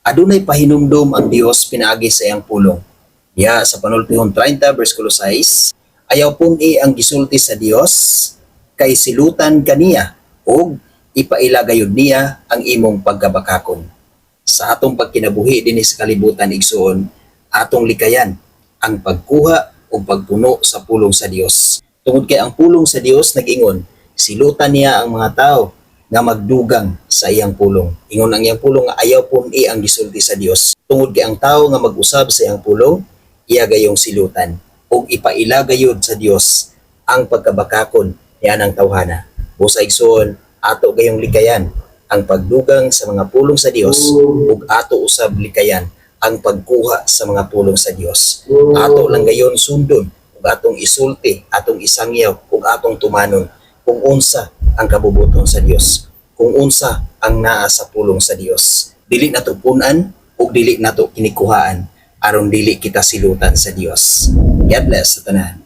Adunay pahinumdom ang Dios pinaagi sa iyang pulong. Ya sa panultihon 30 bersikulo 6, ayaw pun ang gisulti sa Dios kay silutan kaniya o ipailagayod niya ang imong pagkabakakon. Sa atong pagkinabuhi dinhi sa kalibutan igsoon, atong likayan ang pagkuha o pagpuno sa pulong sa Dios. Tungod kay ang pulong sa Dios nag-ingon, silutan niya ang mga tao nga magdugang sa iyang pulong. Ingon ang iyang pulong nga ayaw pun ang gisulti sa Dios. Tungod kay ang tao nga mag-usab sa iyang pulong, iya gayong silutan o ipailagayod sa Dios ang pagkabakakon niya ng tawhana. Busa igsoon, ato gayong likayan ang pagdugang sa mga pulong sa Dios ug ato usab likayan ang pagkuha sa mga pulong sa Dios. Ato lang gayon sundon ug atong isulti, atong isangyaw ug atong tumanon kung unsa ang kabubuton sa Dios, kung unsa ang naa sa pulong sa Dios. Dili nato punan ug dili nato kinikuhaan aron dili kita silutan sa Dios. God bless sa tanan.